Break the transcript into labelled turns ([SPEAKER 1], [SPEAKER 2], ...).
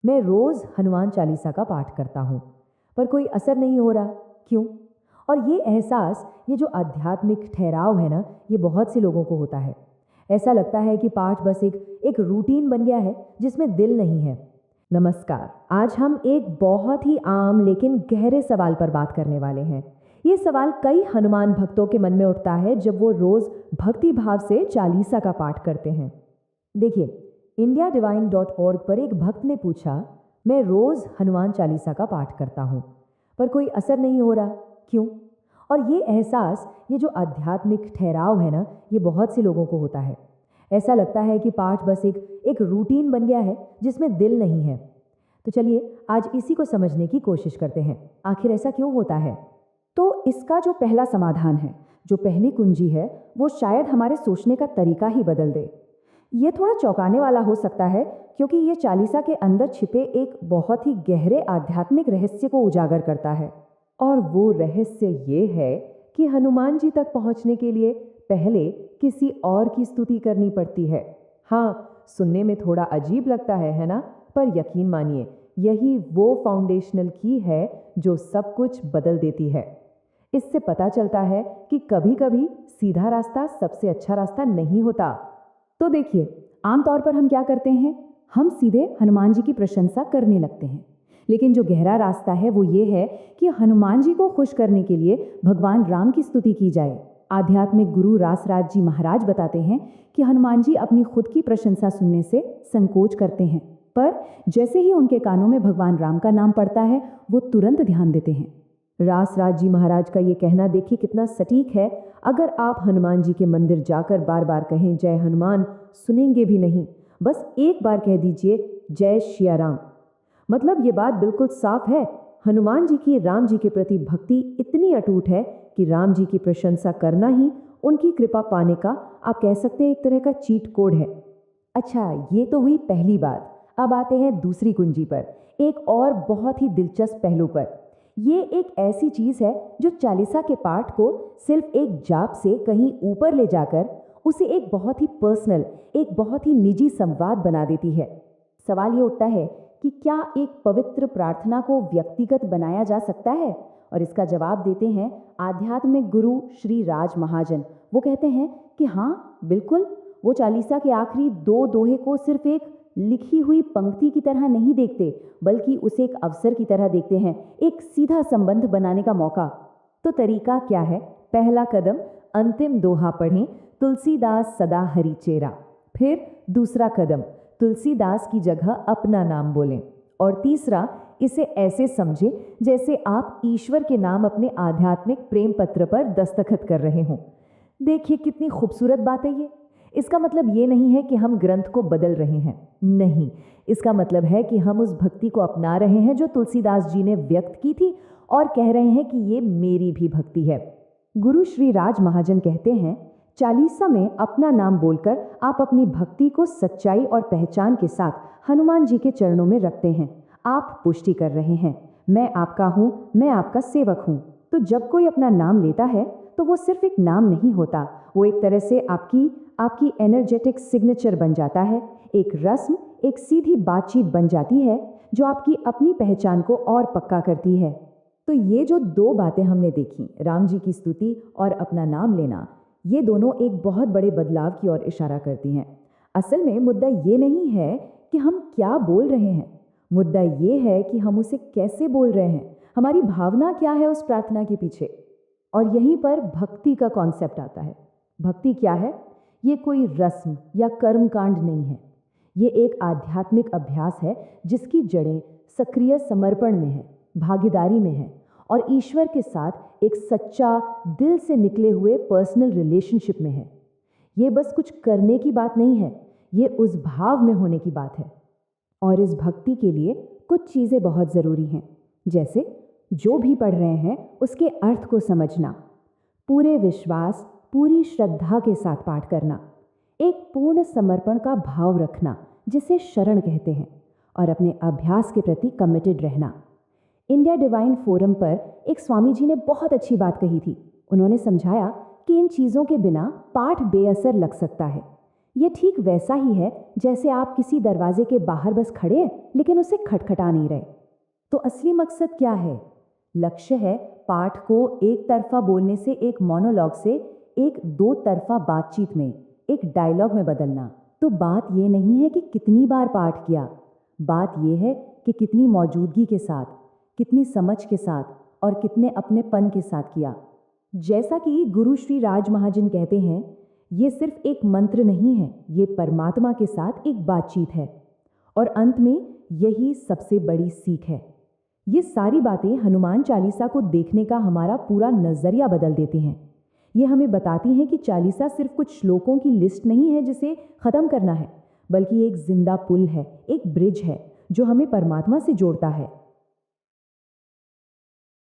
[SPEAKER 1] मैं रोज हनुमान चालीसा का पाठ करता हूँ, पर कोई असर नहीं हो रहा। क्यों? और ये एहसास, ये जो आध्यात्मिक ठहराव है ना, ये बहुत से लोगों को होता है। ऐसा लगता है कि पाठ बस एक रूटीन बन गया है जिसमें दिल नहीं है। नमस्कार। आज हम एक बहुत ही आम लेकिन गहरे सवाल पर बात करने वाले हैं। ये सवाल कई हनुमान भक्तों के मन में उठता है जब वो रोज भक्ति भाव से चालीसा का पाठ करते हैं। देखिए, indiadivine.org पर एक भक्त ने पूछा, मैं रोज हनुमान चालीसा का पाठ करता हूँ, पर कोई असर नहीं हो रहा। क्यों? और ये एहसास, ये जो आध्यात्मिक ठहराव है ना, ये बहुत से लोगों को होता है। ऐसा लगता है कि पाठ बस एक रूटीन बन गया है जिसमें दिल नहीं है। तो चलिए आज इसी को समझने की कोशिश करते हैं। आखिर ऐसा क्यों होता है?
[SPEAKER 2] तो इसका जो पहला समाधान है, जो पहली कुंजी है, वो शायद हमारे सोचने का तरीका ही बदल दे। ये थोड़ा चौंकाने वाला हो सकता है, क्योंकि ये चालीसा के अंदर छिपे एक बहुत ही गहरे आध्यात्मिक रहस्य को उजागर करता है।
[SPEAKER 1] और वो रहस्य ये है कि हनुमान जी तक पहुंचने के लिए पहले किसी और की स्तुति करनी पड़ती है। हाँ, सुनने में थोड़ा अजीब लगता है ना? पर यकीन मानिए, यही वो फाउंडेशनल की है जो सब कुछ बदल देती है। इससे पता चलता है कि कभी-कभी सीधा रास्ता सबसे अच्छा रास्ता नहीं होता।
[SPEAKER 2] तो देखिए, आमतौर पर हम क्या करते हैं, हम सीधे हनुमान जी की प्रशंसा करने लगते हैं। लेकिन जो गहरा रास्ता है वो ये है कि हनुमान जी को खुश करने के लिए भगवान राम की स्तुति की जाए। आध्यात्मिक गुरु रासराज जी महाराज बताते हैं कि हनुमान जी अपनी खुद की प्रशंसा सुनने से संकोच करते हैं, पर जैसे ही उनके कानों में भगवान राम का नाम पड़ता है, वो तुरंत ध्यान देते हैं।
[SPEAKER 1] रासराज जी महाराज का ये कहना देखिए कितना सटीक है। अगर आप हनुमान जी के मंदिर जाकर बार बार कहें जय हनुमान, सुनेंगे भी नहीं। बस एक बार कह दीजिए जय श्री राम। मतलब ये बात बिल्कुल साफ है, हनुमान जी की राम जी के प्रति भक्ति इतनी अटूट है कि राम जी की प्रशंसा करना ही उनकी कृपा पाने का, आप कह सकते हैं, एक तरह का चीट कोड है। अच्छा, ये तो हुई पहली बात। अब आते हैं दूसरी कुंजी पर, एक और बहुत ही दिलचस्प पहलू पर। ये एक ऐसी चीज है जो चालीसा के पाठ को सिर्फ एक जाप से कहीं ऊपर ले जाकर उसे एक बहुत ही पर्सनल, एक बहुत ही निजी संवाद बना देती है। सवाल ये उठता है कि क्या एक पवित्र प्रार्थना को व्यक्तिगत बनाया जा सकता है? और इसका जवाब देते हैं आध्यात्मिक गुरु श्री राज महाजन। वो कहते हैं कि हाँ, बिल्कुल। वो चालीसा के आखिरी दो दोहे को सिर्फ एक लिखी हुई पंक्ति की तरह नहीं देखते, बल्कि उसे एक अवसर की तरह देखते हैं, एक सीधा संबंध बनाने का मौका। तो तरीका क्या है? पहला कदम, अंतिम दोहा पढ़ें, तुलसीदास सदा हरि चेरा। फिर दूसरा कदम, तुलसीदास की जगह अपना नाम बोलें। और तीसरा, इसे ऐसे समझें जैसे आप ईश्वर के नाम अपने आध्यात्मिक प्रेम पत्र पर दस्तखत कर रहे हों। देखिए कितनी खूबसूरत बात है ये। इसका मतलब ये नहीं है कि हम ग्रंथ को बदल रहे हैं, नहीं। इसका मतलब है कि हम उस भक्ति को अपना रहे हैं जो तुलसीदास जी ने व्यक्त की थी, और कह रहे हैं कि ये मेरी भी भक्ति है।
[SPEAKER 2] गुरु श्री राज महाजन कहते हैं, चालीसा में अपना नाम बोलकर आप अपनी भक्ति को सच्चाई और पहचान के साथ हनुमान जी के चरणों में रखते हैं। आप पुष्टि कर रहे हैं, मैं आपका हूँ, मैं आपका सेवक हूँ। तो जब कोई अपना नाम लेता है तो वो सिर्फ एक नाम नहीं होता, वो एक तरह से आपकी एनर्जेटिक सिग्नेचर बन जाता है। एक रस्म, एक सीधी बातचीत बन जाती है जो आपकी अपनी पहचान को और पक्का करती है।
[SPEAKER 1] तो ये जो दो बातें हमने देखी, राम जी की स्तुति और अपना नाम लेना, ये दोनों एक बहुत बड़े बदलाव की ओर इशारा करती हैं। असल में मुद्दा ये नहीं है कि हम क्या बोल रहे हैं, मुद्दा ये है कि हम उसे कैसे बोल रहे हैं, हमारी भावना क्या है उस प्रार्थना के पीछे। और यहीं पर भक्ति का कॉन्सेप्ट आता है। भक्ति क्या है? ये कोई रस्म या कर्मकांड नहीं है। ये एक आध्यात्मिक अभ्यास है जिसकी जड़ें सक्रिय समर्पण में है, भागीदारी में है, और ईश्वर के साथ एक सच्चा, दिल से निकले हुए पर्सनल रिलेशनशिप में है। ये बस कुछ करने की बात नहीं है, ये उस भाव में होने की बात है। और इस भक्ति के लिए कुछ चीज़ें बहुत ज़रूरी हैं, जैसे जो भी पढ़ रहे हैं उसके अर्थ को समझना, पूरे विश्वास, पूरी श्रद्धा के साथ पाठ करना, एक पूर्ण समर्पण का भाव रखना जिसे शरण कहते हैं, और अपने अभ्यास के प्रति कमिटेड रहना। इंडिया डिवाइन फोरम पर एक स्वामी जी ने बहुत अच्छी बात कही थी। उन्होंने समझाया कि इन चीज़ों के बिना पाठ बेअसर लग सकता है।
[SPEAKER 2] ये ठीक वैसा ही है जैसे आप किसी दरवाजे के बाहर बस खड़े हैं लेकिन उसे खटखटा नहीं रहे। तो असली मकसद क्या है? लक्ष्य है पाठ को एक तरफा बोलने से एक मोनोलॉग से एक दो तरफा बातचीत में, एक डायलॉग में बदलना। तो बात ये नहीं है कि कितनी बार पाठ किया, बात ये है कि कितनी मौजूदगी के साथ, कितनी समझ के साथ और कितने अपनेपन के साथ किया। जैसा कि गुरु श्री राज महाजन कहते हैं, ये सिर्फ एक मंत्र नहीं है, ये परमात्मा के साथ एक बातचीत है। और अंत में यही सबसे बड़ी सीख है। ये सारी बातें हनुमान चालीसा को देखने का हमारा पूरा नजरिया बदल देती हैं। ये हमें बताती हैं कि चालीसा सिर्फ कुछ श्लोकों की लिस्ट नहीं है जिसे खत्म करना है, बल्कि एक जिंदा पुल है, एक ब्रिज है जो हमें परमात्मा से जोड़ता है।